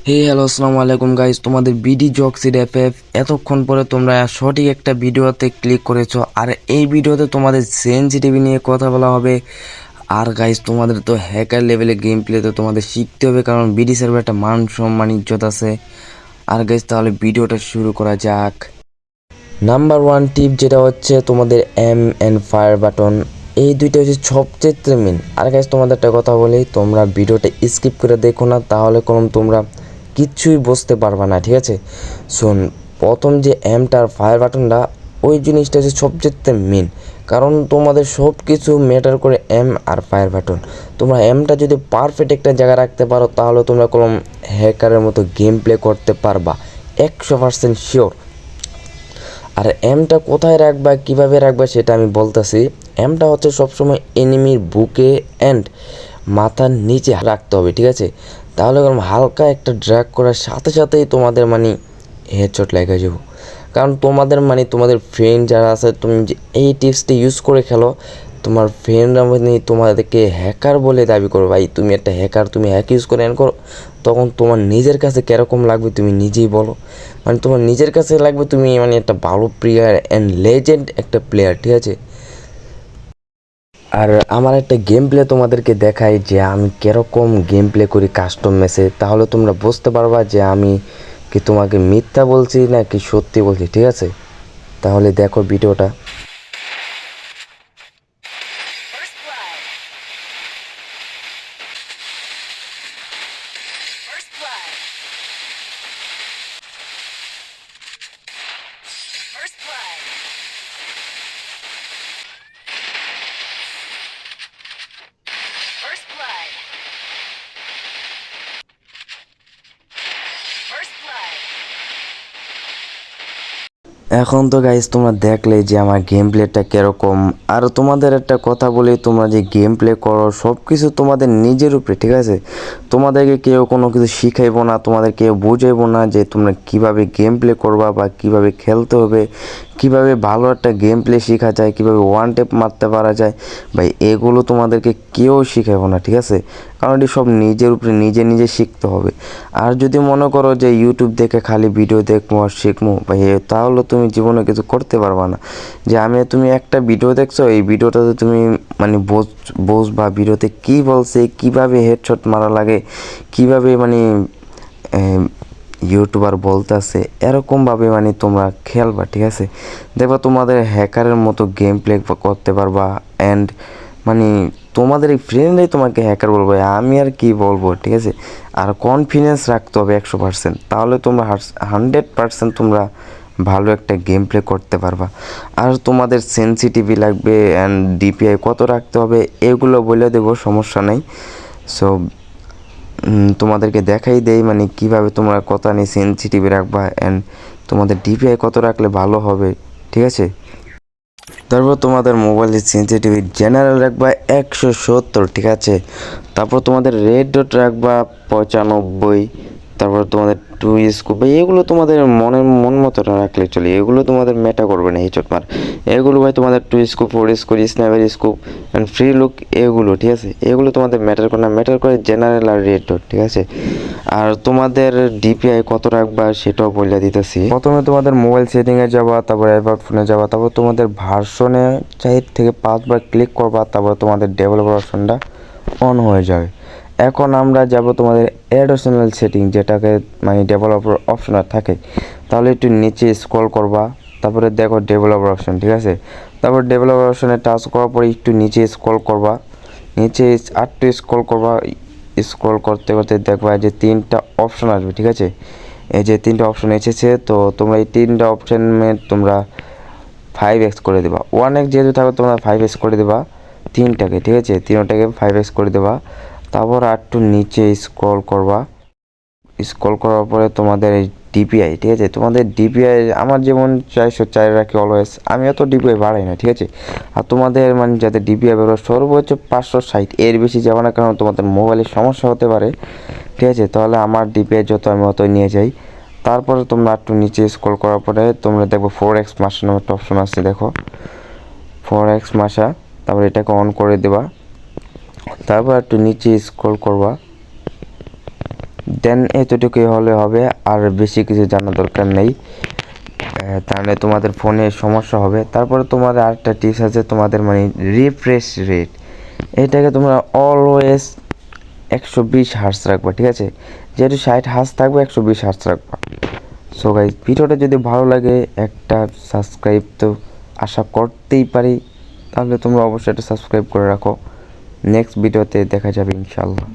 Hello, আসসালামু আলাইকুম guys. তোমাদের বিডি জকসিড এফএফ এতক্ষণ পরে তোমরা সঠিক একটা ভিডিওতে ক্লিক করেছো। আর এই ভিডিওতে তোমাদের সেনসিটিভি নিয়ে কথা বলা হবে। আর গাইস, তোমাদের তো হ্যাকার লেভেলে গেম প্লে তো তোমাদের শিখতে হবে, কারণ বিডি সার্ভে একটা মান সম্মান ইজ্জত আছে। আর গাইস, তাহলে ভিডিওটা শুরু করা যাক। নাম্বার ওয়ান টিপ যেটা হচ্ছে তোমাদের এম অ্যান্ড ফায়ার বাটন, এই দুইটা হচ্ছে সবচেয়ে মেন। আর গাইস, তোমাদের একটা কথা বলি, তোমরা ভিডিওটা স্কিপ করে দেখো না, তাহলে কোনো তোমরা কিচ্ছুই বুঝতে পারবা না, ঠিক আছে? শোন, প্রথম যে এমটা আর ফায়ার বাটনটা, ওই জিনিসটা হচ্ছে সবচেয়ে মেন, কারণ তোমাদের সব কিছু ম্যাটার করে এম আর ফায়ার বাটন। তোমরা এমটা যদি পারফেক্ট একটা জায়গায় রাখতে পারো, তাহলে তোমরা কোনো হ্যাকারের মতো গেম প্লে করতে পারবা 100% শিওর। আর এমটা কোথায় রাখবা, কিভাবে রাখবা, সেটা আমি বলতেছি। এমটা হচ্ছে সবসময় এনিমির বুকে অ্যান্ড মাথার নিচে রাখতে হবে, ঠিক আছে? তাহলে হালকা একটা ড্র্যাগ করার সাথে সাথেই তোমাদের হেডশট লেগে যাবো। কারণ তোমাদের ফ্রেন্ড যারা আছে, তুমি যে এই টিপসটি ইউজ করে খেলো, তোমার ফ্রেন্ডরা তোমাদেরকে হ্যাকার বলে দাবি করো। ভাই, তুমি একটা হ্যাকার, তুমি হ্যাক ইউজ করে এন করো, তখন তোমার নিজের কাছে কীরকম লাগবে তুমি নিজেই বলো। তোমার নিজের কাছে লাগবে তুমি একটা ভালো প্লেয়ার অ্যান্ড লেজেন্ড একটা প্লেয়ার, ঠিক আছে? আর আমার একটা গেম প্লে তোমাদেরকে দেখাই যে আমি কীরকম গেম প্লে করি কাস্টম ম্যাচে, তাহলে তোমরা বুঝতে পারবা যে আমি কি তোমাকে মিথ্যা বলছি না কি সত্যি বলছি, ঠিক আছে? তাহলে দেখো ভিডিওটা। First blood. First blood. First blood. First blood. First blood. এখন তো গাইস, তোমরা দেখলে যে আমার গেম প্লেটা কীরকম। আর তোমাদের একটা কথা বলি, তোমরা যে গেম প্লে করো সব কিছু তোমাদের নিজের উপরে, ঠিক আছে? তোমাদেরকে কেউ কোনো কিছু শিখাইবো না, তোমাদের কেউ বুঝাইবো না যে তোমরা কীভাবে গেম প্লে করবা বা কীভাবে খেলতে হবে, কীভাবে ভালো একটা গেম প্লে শেখা যায়, কীভাবে ওয়ান টেপ মারতে পারা যায়। ভাই, এগুলো তোমাদেরকে কেউ শিখাইবো না, ঠিক আছে? কারণ এটি সব নিজের উপরে নিজে নিজে শিখতে হবে। আর যদি মনে করো যে ইউটিউব দেখে খালি ভিডিও দেখবো আর শিখবো, ভাই তাহলে তুমি জীবনে কিছু করতে পারবা না। যে তুমি একটা ভিডিও দেখছো, এই ভিডিওটাতে তুমি বুঝবা ভিডিওতে কী বলছে, কীভাবে হেডশট মারা লাগে, কীভাবে ইউটিউবার বলতেছে, এরকমভাবে তোমরা খেলবা, ঠিক আছে? দেখবা তোমাদের হ্যাকারের মতো গেম প্লে করতে পারবা। অ্যান্ড মানে তোমাদের এই ফ্রেন্ডরাই তোমাকে হ্যাকার বলবো, আমি আর কি বলবো, ঠিক আছে? আর কনফিডেন্স রাখতে হবে 100%, তাহলে তোমরা 100% তোমরা ভালো একটা গেম প্লে করতে পারবা। আর তোমাদের সেনসিটিভি লাগবে অ্যান্ড ডিপিআই কত রাখতে হবে, এগুলো বলে দেবো, সমস্যা নেই। সো তোমাদেরকে দেখাই দেই কীভাবে তোমরা কত নিয়ে সেনসিটিভি রাখবা অ্যান্ড তোমাদের ডিপিআই কত রাখলে ভালো হবে, ঠিক আছে? তারপর তোমাদের মোবাইলের সেনসিটিভি জেনারেল রাখবা 170, ঠিক আছে? তারপর তোমাদের রেড ডট রাখবা 95। তারপর তোমাদের টু স্কোপ, এগুলো তোমাদের মন মতো রাখলে চলে, এগুলো তোমাদের মেটা করবে না এই চটমার। এগুলো ভাই তোমাদের two scope, four scope, sniper scope and free look, এগুলো ঠিক আছে? এগুলো তোমাদের ম্যাটার করে না, ম্যাটার করে জেনারেল আর রেড ডট, ঠিক আছে? আর তোমাদের ডিপিআই কত রাখবা সেটাও বলে দিতেছি। প্রথমে তোমাদের মোবাইল সেটিংয়ে যাবা, তারপর অ্যাবাউট ফোনে যাবা, তারপর তোমাদের ভার্সনে 4 থেকে 5বার ক্লিক করবা, তারপর তোমাদের ডেভেলপার অপশনটা অন হয়ে যাবে। এখন আমরা যাব তোমাদের অ্যাডিশনাল সেটিং, যেটাকে ডেভেলপার অপশন থাকে। তাহলে একটু নিচে স্ক্রল করবা, তারপরে দেখো ডেভেলপার অপশন, ঠিক আছে? তারপর ডেভেলপার অপশনে টাচ করার পরে একটু নিচে স্ক্রল করবা, নিচে আরেকটু স্ক্রল করবা। স্ক্রল করতে করতে দেখবা যে 3টা অপশন আসবে, ঠিক আছে? এই যে 3টা অপশন এসেছে, তো তোমরা এই 3টা অপশনে তোমরা 5x করে দেবা। 1x যেহেতু থাকবে তোমরা 5x করে দেবা 3টাকে, ঠিক আছে? 3টাকে 5x করে দেবা। তারপর একটু নিচে স্ক্রল করবা, স্ক্রল করার পরে তোমাদের এই ডিপিআই, ঠিক আছে? তোমাদের ডিপিআই আমার যেমন 404 রাখি অলওয়েজ, আমি অত ডিপিআই বাড়াই না, ঠিক আছে? আর তোমাদের যাতে ডিপিআই বেরো সর্বোচ্চ 560, এর বেশি যাবে না, কারণ তোমাদের মোবাইলের সমস্যা হতে পারে, ঠিক আছে? তাহলে আমার ডিপিআই যত আমি অতই নিয়ে যাই। তারপরে তোমরা একটু নিচে স্ক্রল করার পরে তোমরা দেখবো 4x মাসা নামে একটা অপশন আছে, দেখো 4x মাসা। তারপর এটাকে অন করে দেবা। তারপর একটু নিচে স্ক্রল করবা, দেন এতটুকুই হলে হবে, আর বেশি কিছু জানার দরকার নেই। তাহলে তোমাদের ফোনে সমস্যা হবে। তারপরে তোমাদের আরেকটা টিপস আছে, তোমাদের মানে রিফ্রেশ রেট, এটাকে তোমরা অলওয়েজ 120 হার্টজ রাখবা, ঠিক আছে? যেহেতু 60 হার্টজ থাকবে, 120 হার্টজ রাখবা। সো গাইস, ভিডিওটা যদি ভালো লাগে, একটা সাবস্ক্রাইব তো আশা করতেই পারি, তাহলে তোমরা অবশ্যই এটা সাবস্ক্রাইব করে রাখো। নেক্সট ভিডিওতে দেখা যাবে ইনশাল্লাহ।